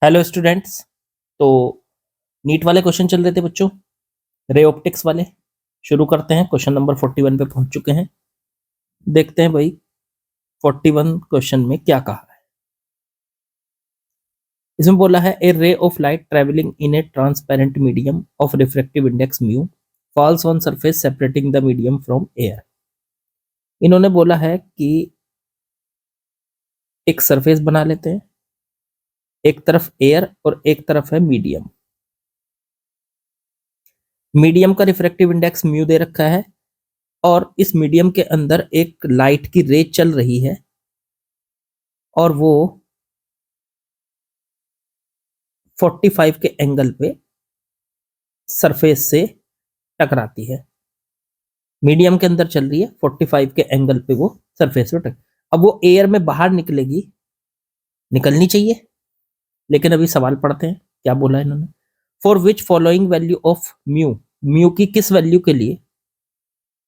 Hello students. तो NEET वाले question चल रहे थे बच्चों, रे ऑप्टिक्स वाले। शुरू करते हैं, क्वेश्चन नंबर 41 पे पहुंच चुके हैं। देखते हैं भाई 41 क्वेश्चन में क्या कहा है। इसमें बोला है a ray of light travelling in a transparent medium of refractive index mu falls on surface separating the medium from air. इन्होंने बोला है कि एक सरफेस बना लेते हैं, एक तरफ एयर और एक तरफ है मीडियम। मीडियम का रिफ्रैक्टिव इंडेक्स म्यू दे रखा है और इस मीडियम के अंदर एक लाइट की रे चल रही है और वो 45 के एंगल पे सरफेस से टकराती है। मीडियम के अंदर चल रही है, 45 के एंगल पे वो सरफेस पे टक अब वो एयर में बाहर निकलेगी, निकलनी चाहिए, लेकिन अभी सवाल पढ़ते हैं क्या बोला इन्होंने। For which following value of mu, mu की किस वैल्यू के लिए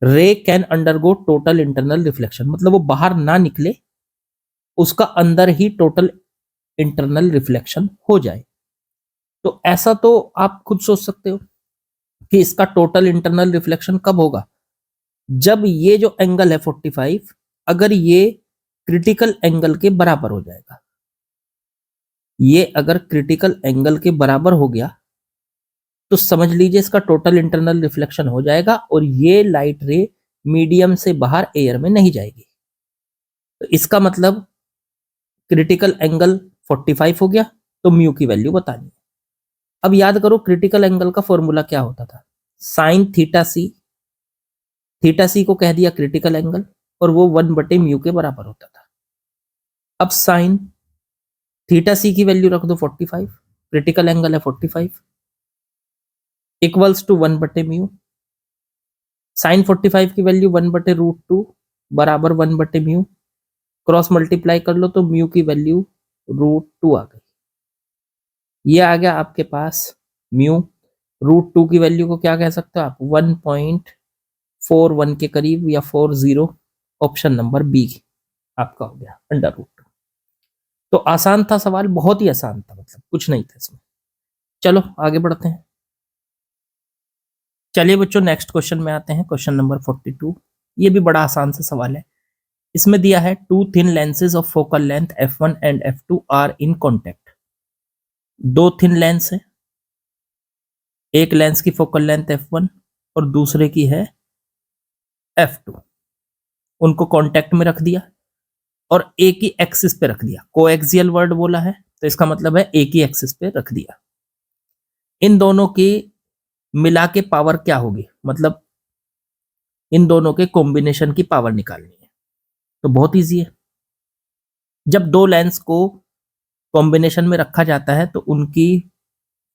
रे can undergo total internal reflection, मतलब वो बाहर ना निकले, उसका अंदर ही टोटल इंटरनल रिफ्लेक्शन हो जाए। तो ऐसा तो आप खुद सोच सकते हो कि इसका टोटल इंटरनल रिफ्लेक्शन कब होगा, जब ये जो एंगल है 45 अगर ये क्रिटिकल एंगल के बराबर हो जाएगा। ये अगर क्रिटिकल एंगल के बराबर हो गया तो समझ लीजिए इसका टोटल इंटरनल रिफ्लेक्शन हो जाएगा और ये लाइट रे मीडियम से बाहर एयर में नहीं जाएगी। तो इसका मतलब क्रिटिकल एंगल 45 हो गया, तो म्यू की वैल्यू बतानी है। अब याद करो क्रिटिकल एंगल का फॉर्मूला क्या होता था, साइन थीटा सी। थीटा सी को कह दिया क्रिटिकल एंगल और वो 1/म्यू के बराबर होता था। अब साइन थीटा सी की वैल्यू रख दो 45, क्रिटिकल एंगल है 45 इक्वल्स टू 1/म्यू। साइन 45 की वैल्यू 1/√2 बराबर 1/म्यू। क्रॉस मल्टीप्लाई कर लो तो म्यू की वैल्यू √2 आ गई। ये आ गया आपके पास म्यू। √2 की वैल्यू को क्या कह सकते हो आप, 1.41 के करीब या 40। ऑप्शन नंबर बी आपका हो गया अंडर रूट। तो आसान था सवाल, बहुत ही आसान था, मतलब कुछ नहीं था इसमें। चलो आगे बढ़ते हैं। चलिए बच्चों नेक्स्ट क्वेश्चन में आते हैं, क्वेश्चन नंबर 42। ये भी बड़ा आसान सा सवाल है। इसमें दिया है two thin lenses of focal length f1 and f2 are in contact. दो थिन लेंस है, एक लेंस की फोकल लेंथ f1 और दूसरे की है f2। उनको कांटेक्ट में रख दिया और एक ही एक्सिस पे रख दिया। कोएक्सियल वर्ड बोला है तो इसका मतलब है एक ही एक्सिस पे रख दिया। इन दोनों की मिला के पावर क्या होगी, मतलब इन दोनों के कॉम्बिनेशन की पावर निकालनी है। तो बहुत इजी है, जब दो लेंस को कॉम्बिनेशन में रखा जाता है तो उनकी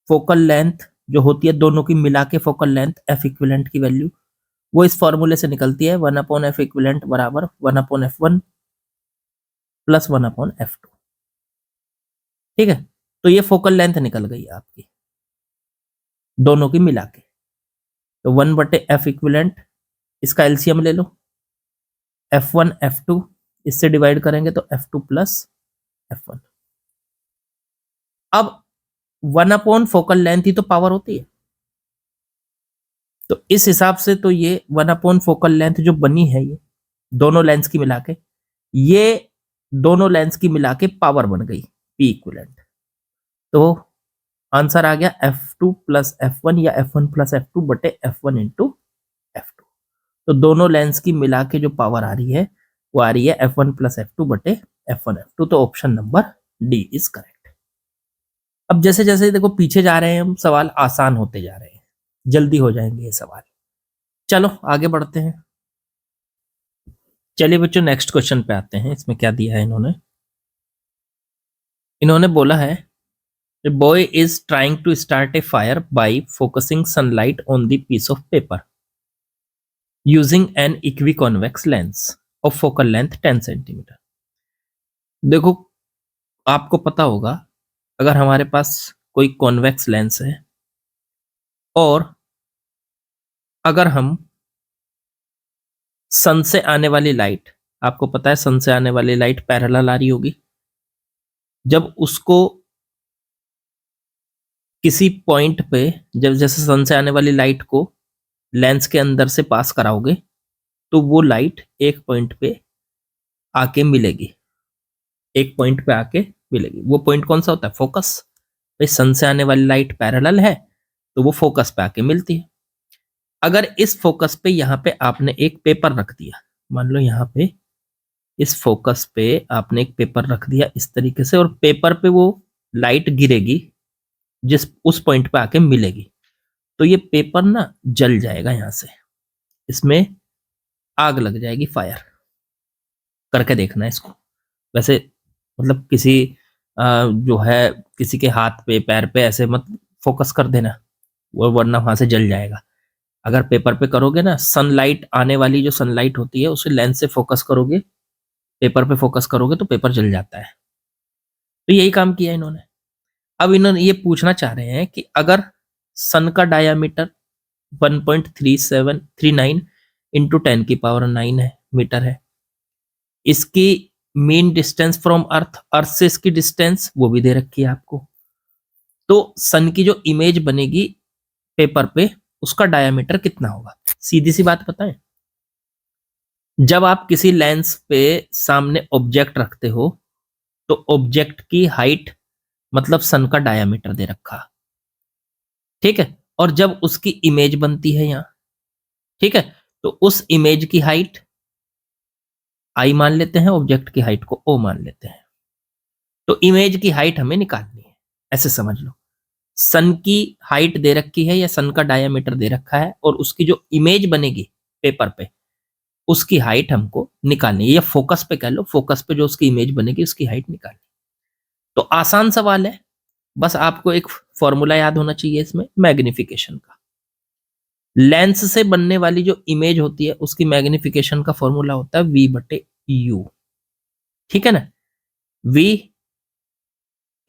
फोकल लेंथ जो होती है, दोनों की मिला के फोकल लेंथ एफ इक्विवेलेंट की वैल्यू वो इस फॉर्मूले से निकलती है 1/f इक्विवेलेंट बराबर 1/f1 प्लस 1/f2। ठीक है, तो ये फोकल लेंथ निकल गई आपकी दोनों की मिला के। तो 1/f इक्विवेलेंट, इसका एलसीएम ले लो, f1 f2 इससे डिवाइड करेंगे तो f2 प्लस f1। अब 1/फोकल लेंथ ही तो पावर होती है, तो इस हिसाब से तो ये 1/फोकल लेंथ जो बनी है ये दोनों लेंस की मिला के, ये दोनों लेंस की मिला के पावर बन गई P इक्विवेलेंट। तो आंसर आ गया F2 प्लस F1 या F1 प्लस F2 बटे F1 इंटू F2। तो दोनों लेंस की मिला के जो पावर आ रही है वो आ रही है F1 प्लस F2 बटे F1 F2। तो option number D is correct. अब जैसे जैसे देखो पीछे जा रहे हैं हम, सवाल आसान होते जा रहे हैं, जल्दी हो जाएंगे ये सवाल। चलो आगे बढ़ते हैं। चलिए बच्चों नेक्स्ट क्वेश्चन पे आते हैं। इसमें क्या दिया है इन्होंने, इन्होंने बोला है A boy is trying to start a fire by focusing sunlight on the piece of paper using an equiconvex lens of focal length 10 centimetre. देखो आपको पता होगा अगर हमारे पास कोई कॉन्वेक्स लेंस है और अगर हम सन से आने वाली लाइट, आपको पता है सन से आने वाली लाइट पैरेलल आ रही होगी, जब उसको किसी पॉइंट पे जब जैसे सन से आने वाली लाइट को लेंस के अंदर से पास कराओगे तो वो लाइट एक पॉइंट पे आके मिलेगी, एक पॉइंट पे आके मिलेगी। वो पॉइंट कौन सा होता है? फोकस। भाई सन से आने वाली लाइट पैरेलल है तो वो फोकस पे आके मिलती है। अगर इस फोकस पे यहाँ पे आपने एक पेपर रख दिया, मान लो यहाँ पे इस फोकस पे आपने एक पेपर रख दिया इस तरीके से, और पेपर पे वो लाइट गिरेगी जिस उस पॉइंट पे आके मिलेगी, तो ये पेपर ना जल जाएगा, यहां से इसमें आग लग जाएगी, फायर। करके देखना है इसको। वैसे मतलब किसी जो है किसी के हाथ पे पैर पे ऐसे मत फोकस कर देना, वो वरना वहां से जल जाएगा। अगर पेपर पे करोगे ना, सनलाइट आने वाली जो सनलाइट होती है उसे लेंस से फोकस करोगे, पेपर पे फोकस करोगे तो पेपर जल जाता है। तो यही काम किया इन्होंने। अब इन्होंने ये पूछना चाह रहे हैं कि अगर सन का डायामीटर 1.3739 इंटू 10⁻9 है, मीटर है, इसकी मीन डिस्टेंस फ्रॉम अर्थ, अर्थ से इसकी डिस्टेंस वो भी दे रखी है आपको। तो सन की जो इमेज बनेगी पेपर पे उसका डायामीटर कितना होगा? सीधी सी बात पता है, जब आप किसी लेंस पे सामने ऑब्जेक्ट रखते हो तो ऑब्जेक्ट की हाइट मतलब सन का डायामीटर दे रखा, ठीक है, और जब उसकी इमेज बनती है यहां, ठीक है, तो उस इमेज की हाइट आई मान लेते हैं, ऑब्जेक्ट की हाइट को ओ मान लेते हैं। तो इमेज की हाइट हमें निकालनी है, ऐसे समझ लो। सन की हाइट दे रखी है या सन का डायामीटर दे रखा है, और उसकी जो इमेज बनेगी पेपर पे उसकी हाइट हमको निकालनी है, या फोकस पे कह लो, फोकस पे जो उसकी इमेज बनेगी उसकी हाइट निकालनी। तो आसान सवाल है, बस आपको एक फॉर्मूला याद होना चाहिए इसमें, मैग्निफिकेशन का। लेंस से बनने वाली जो इमेज होती है उसकी मैग्निफिकेशन का फॉर्मूला होता है V/U, ठीक है ना। V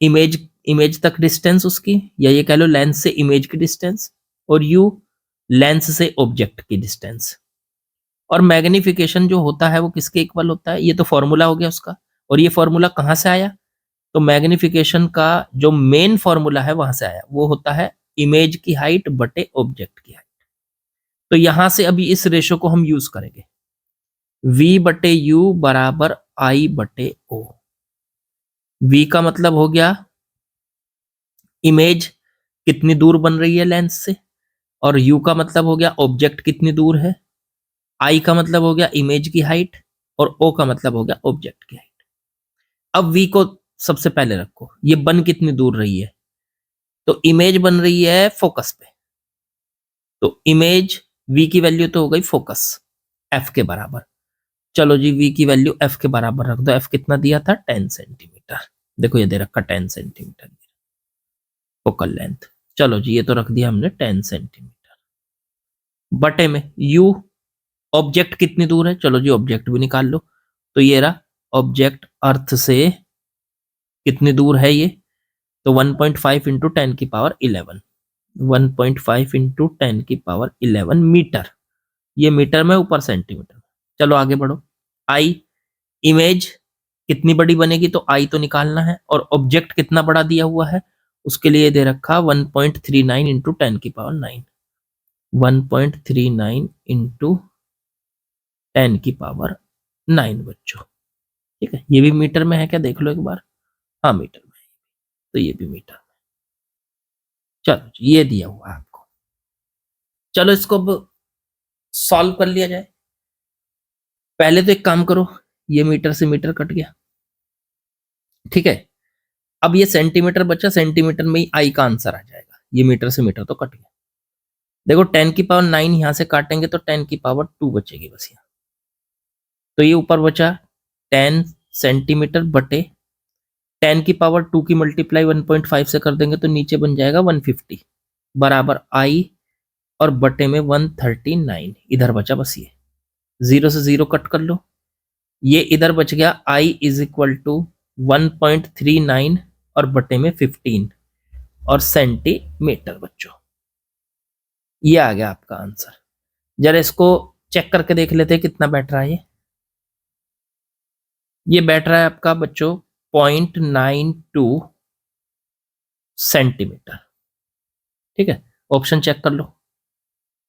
इमेज, इमेज तक डिस्टेंस उसकी, या ये कह लो लेंस से इमेज की डिस्टेंस, और U लेंस से ऑब्जेक्ट की डिस्टेंस। और मैग्निफिकेशन जो होता है वो किसके इक्वल होता है? ये तो फॉर्मूला हो गया उसका। और ये फॉर्मूला कहां से आया? तो मैग्निफिकेशन का जो मेन फॉर्मूला है वहां से आया, वो होता है इमेज की हाइट बटे ऑब्जेक्ट की हाइट। तो यहां से अभी इस रेशो को हम यूज करेंगे, V/U बराबर I/O। V का मतलब हो गया इमेज कितनी दूर बन रही है लेंस से, और U का मतलब हो गया ऑब्जेक्ट कितनी दूर है, I का मतलब हो गया इमेज की हाइट, और O का मतलब हो गया ऑब्जेक्ट की हाइट। अब V को सबसे पहले रखो, ये बन कितनी दूर रही है, तो इमेज बन रही है फोकस पे, तो इमेज V की वैल्यू तो हो गई फोकस F के बराबर। चलो जी V की वैल्यू F के बराबर रख दो। F कितना दिया था? 10 सेंटीमीटर। देखो ये दे रखा 10 सेंटीमीटर फोकल लेंथ। चलो जी ये तो रख दिया हमने 10 सेंटीमीटर बटे में U, ऑब्जेक्ट कितनी दूर है, चलो जी ऑब्जेक्ट भी निकाल लो। तो ये रहा ऑब्जेक्ट अर्थ से कितनी दूर है ये, तो 1.5 इंटू 10⁻11, 1.5 इंटू 10⁻11 मीटर। ये मीटर में, ऊपर सेंटीमीटर। चलो आगे बढ़ो। आई, इमेज कितनी बड़ी बनेगी, तो आई तो निकालना है, और ऑब्जेक्ट कितना बड़ा दिया हुआ है उसके लिए दे रखा 1.39 इंटू 10⁻9, 1.39 इंटू 10⁻9 बच्चों, ठीक है। ये भी मीटर में है क्या, देख लो एक बार। हाँ मीटर में, तो ये भी मीटर में। चलो ये दिया हुआ है आपको। चलो इसको अब सॉल्व कर लिया जाए। पहले तो एक काम करो, ये मीटर से मीटर कट गया, ठीक है। अब ये सेंटीमीटर बचा, सेंटीमीटर में ही आई का आंसर आ जाएगा, ये मीटर से मीटर तो कट गया। देखो 10⁻9 यहां से काटेंगे तो 10⁻2 बचेगी बस यहाँ। तो ये ऊपर बचा 10 सेंटीमीटर बटे 10⁻2 की मल्टीप्लाई 1.5 से कर देंगे तो नीचे बन जाएगा 150 बराबर आई, और बटे में 139 इधर बचा बस ये, जीरो से जीरो कट कर लो, ये इधर बच गया I इज इक्वल टू 1.39 और बटे में 15 और सेंटीमीटर बच्चों। ये आ गया आपका आंसर। जरा इसको चेक करके देख लेते हैं कितना बैठ रहा है ये बैठ रहा है आपका बच्चों 0.92 सेंटीमीटर। ठीक है, ऑप्शन चेक कर लो।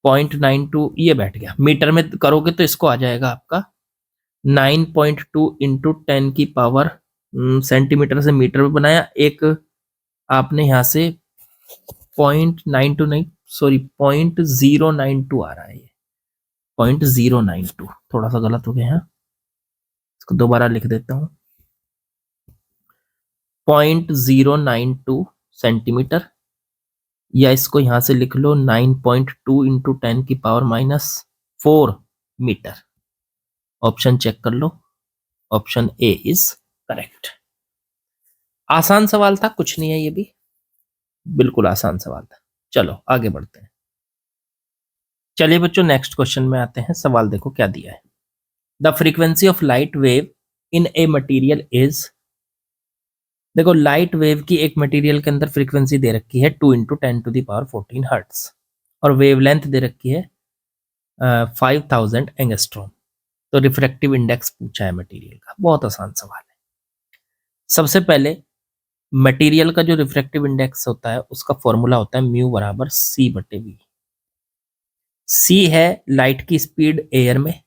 0.92 ये बैठ गया, मीटर में करोगे तो इसको आ जाएगा आपका 9.2 इंटू 10 की पावर, सेंटीमीटर से मीटर में बनाया। एक आपने यहाँ से 0.92 नहीं, सॉरी 0.092 आ रहा है, ये 0.092 थोड़ा सा गलत हो गया है, इसको दोबारा लिख देता हूँ। 0.092 सेंटीमीटर, या इसको यहां से लिख लो 9.2 इंटू 10 की पावर -4 मीटर। ऑप्शन चेक कर लो, ऑप्शन ए इज करेक्ट। आसान सवाल था, कुछ नहीं है ये भी, बिल्कुल आसान सवाल था। चलो आगे बढ़ते हैं। चलिए बच्चों नेक्स्ट क्वेश्चन में आते हैं। सवाल देखो क्या दिया है। The frequency of light wave in A material is, देखो लाइट वेव की एक मटेरियल के अंदर फ्रीक्वेंसी दे रखी है 2 इंटू 10⁻14 हर्ट्स, और वेवलेंथ दे रखी है 5000 एंगस्ट्रॉम। तो रिफ्रैक्टिव इंडेक्स पूछा है मटेरियल का, बहुत आसान सवाल है। सबसे पहले मटेरियल का जो रिफ्रैक्टिव इंडेक्स होता है उसका फॉर्मूला होता है म्यू बराबर C/V। C है लाइट की स्पीड एयर में,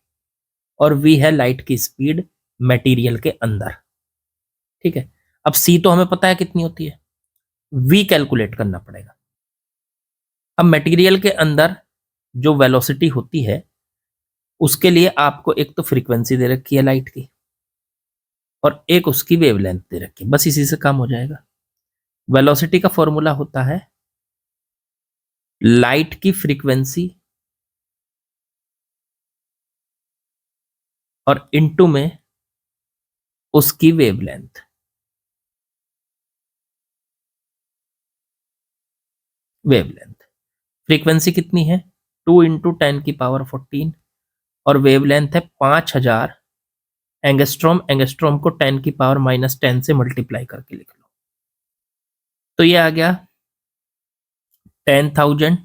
और V है लाइट की स्पीड मटेरियल के अंदर। ठीक है, अब C तो हमें पता है कितनी होती है, V कैलकुलेट करना पड़ेगा। अब मटेरियल के अंदर जो वेलोसिटी होती है उसके लिए आपको एक तो फ्रीक्वेंसी दे रखी है लाइट की, और एक उसकी वेवलेंथ दे रखी है, बस इसी से काम हो जाएगा। वेलोसिटी का फॉर्मूला होता है लाइट की फ्रीक्वेंसी और इनटू में उसकी वेवलेंथ। फ्रीक्वेंसी कितनी है 2 इंटू 10 की पावर 14, और वेवलेंथ है 5000 एंगस्ट्रॉम। एंगस्ट्रॉम को 10 की पावर -10 से मल्टीप्लाई करके लिख लो, तो ये आ गया 10,000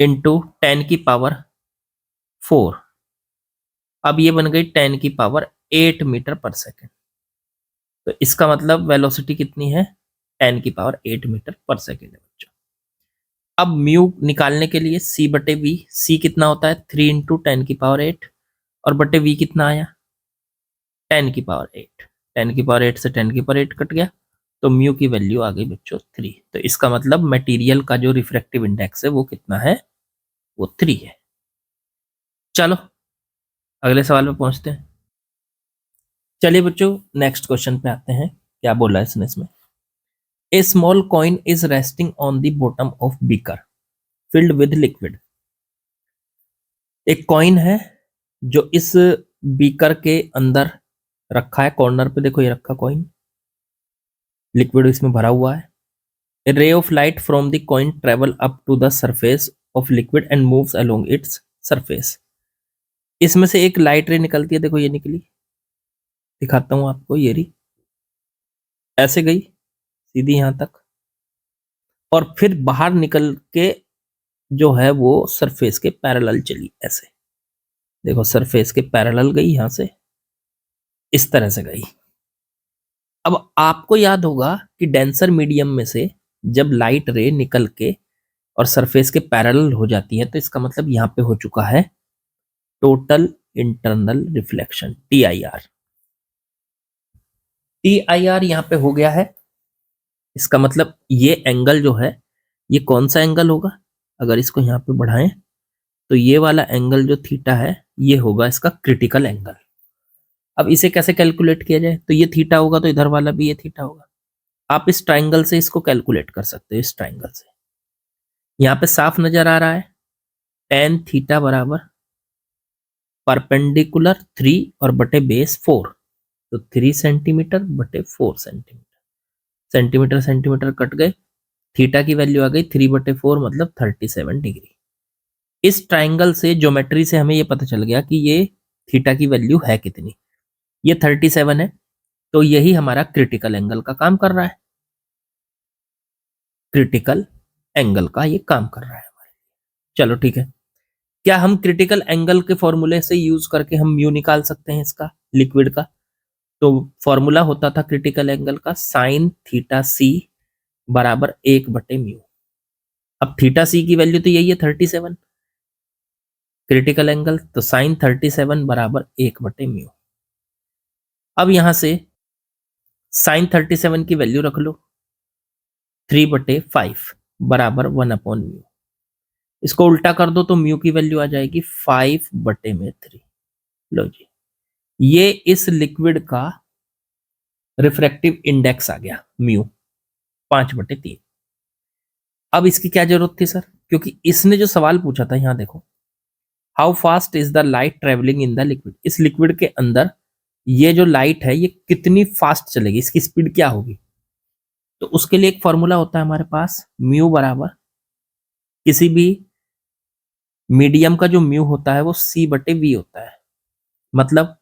इंटू 10 की पावर 4। अब ये बन गई 10 की पावर 8 मीटर पर सेकेंड। तो इसका मतलब वेलोसिटी कितनी है 10 की पावर 8 मीटर पर सेकेंड है बच्चों। अब म्यू निकालने के लिए C/V, C कितना होता है 3 इंटू 10 की पावर 8, और बटे V कितना आया 10 की पावर 8। 10 की पावर 8 से 10 की पावर 8 कट गया, तो म्यू की वैल्यू आ गई बच्चों 3। तो इसका मतलब मटेरियल का जो रिफ्रैक्टिव इंडेक्स है वो कितना है, वो 3 है। चलो अगले सवाल पे पहुंचते हैं। चलिए बच्चों नेक्स्ट क्वेश्चन पे आते हैं। क्या बोला है इसने इसमें, a small coin is resting on the bottom of beaker filled with liquid. एक कॉइन है जो इस बीकर के अंदर रखा है, कॉर्नर पे देखो ये रखा कॉइन, लिक्विड इसमें भरा हुआ है। A ray of light from the coin travel up to the surface of liquid and moves along its surface. इसमें से एक लाइट रे निकलती है, देखो ये निकली, दिखाता हूं आपको, ये रही, ऐसे गई सीधी यहां तक, और फिर बाहर निकल के जो है वो सरफेस के पैरेलल चली, ऐसे देखो सरफेस के पैरेलल गई, यहां से इस तरह से गई। अब आपको याद होगा कि डेंसर मीडियम में से जब लाइट रे निकल के और सरफेस के पैरेलल हो जाती है तो इसका मतलब यहां पे हो चुका है total internal reflection, TIR। TIR यहां पे हो गया है, इसका मतलब ये एंगल जो है ये कौन सा एंगल होगा, अगर इसको यहां पे बढ़ाएं तो ये वाला एंगल जो थीटा है ये होगा इसका क्रिटिकल एंगल। अब इसे कैसे कैलकुलेट किया जाए, तो ये थीटा होगा तो इधर वाला भी ये थीटा होगा। आप इस ट्राइंगल से इसको कैलकुलेट कर सकते हो, इस ट्राइंगल से यहाँ पे साफ नजर आ रहा है tan थीटा बराबर परपेंडिकुलर 3 और बटे बेस 4, तो 3 सेंटीमीटर बटे 4 सेंटीमीटर, सेंटीमीटर सेंटीमीटर कट गए, थीटा की वैल्यू आ गई 3/4 मतलब 37 डिग्री। इस ट्राइंगल से ज्योमेट्री से हमें ये पता चल गया कि ये थीटा की वैल्यू है कितनी, ये 37 है, तो यही हमारा क्रिटिकल एंगल का काम कर रहा है, क्रिटिकल एंगल का ये काम कर रहा है हमारे। चलो ठीक है, क्या हम क्रिटिकल एंगल के फॉर्मूले से यूज करके हम म्यू निकाल सकते हैं इसका, लिक्विड का? तो फॉर्मूला होता था क्रिटिकल एंगल का sin θc बराबर 1/म्यू। अब थीटा सी की वैल्यू तो यही है 37 क्रिटिकल एंगल, तो साइन 37 बराबर 1/म्यू। अब यहां से साइन 37 की वैल्यू रख लो 3/5 बराबर 1/म्यू। इसको उल्टा कर दो तो म्यू की वैल्यू आ जाएगी 5/3। लो जी, ये इस लिक्विड का रिफ्रैक्टिव इंडेक्स आ गया म्यू 5/3। अब इसकी क्या जरूरत थी सर, क्योंकि इसने जो सवाल पूछा था यहां देखो, how fast is the light travelling in the liquid. इस लिक्विड के अंदर ये जो लाइट है ये कितनी फास्ट चलेगी, इसकी स्पीड क्या होगी। तो उसके लिए एक फॉर्मूला होता है हमारे पास, म्यू बराबर किसी भी मीडियम का जो म्यू होता है वो c/v होता है। मतलब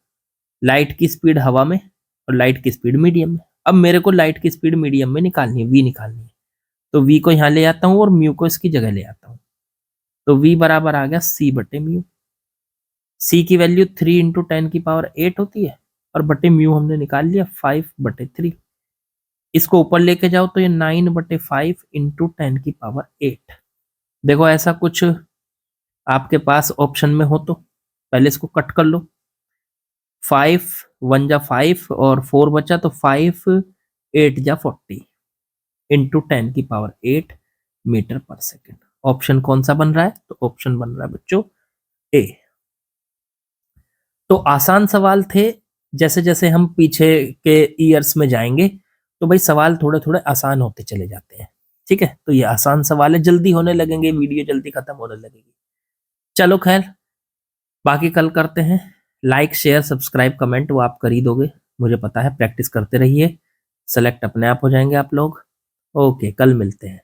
लाइट की स्पीड हवा में और लाइट की स्पीड मीडियम में। अब मेरे को लाइट की स्पीड मीडियम में निकालनी है, v निकालनी है, तो v को यहां ले आता हूं और म्यू को इसकी जगह ले आता हूं। तो v बराबर आ गया c/म्यू। c की वैल्यू 3 इंटू 10⁸ होती है और बटे म्यू हमने निकाल लिया 5/3। इसको ऊपर लेके जाओ तो ये 9/5 इंटू 10⁸। देखो ऐसा कुछ आपके पास ऑप्शन में हो तो पहले इसको कट कर लो। 5 1 जा 5 और 4 बचा तो 5 8 जा 40 इंटू 10⁸ मीटर पर सेकेंड। ऑप्शन कौन सा बन रहा है, तो ऑप्शन बन रहा है बच्चों ए। तो आसान सवाल थे, जैसे जैसे हम पीछे के ईयर्स में जाएंगे तो भाई सवाल थोड़े थोड़े आसान होते चले जाते हैं। ठीक है, तो ये आसान सवाल है, जल्दी होने लगेंगे, वीडियो जल्दी खत्म होने लगेगी। चलो खैर, बाकी कल करते हैं। लाइक शेयर सब्सक्राइब कमेंट वो आप कर ही दोगे, मुझे पता है, प्रैक्टिस करते रहिए, सेलेक्ट अपने आप हो जाएंगे आप लोग। ओके, कल मिलते हैं।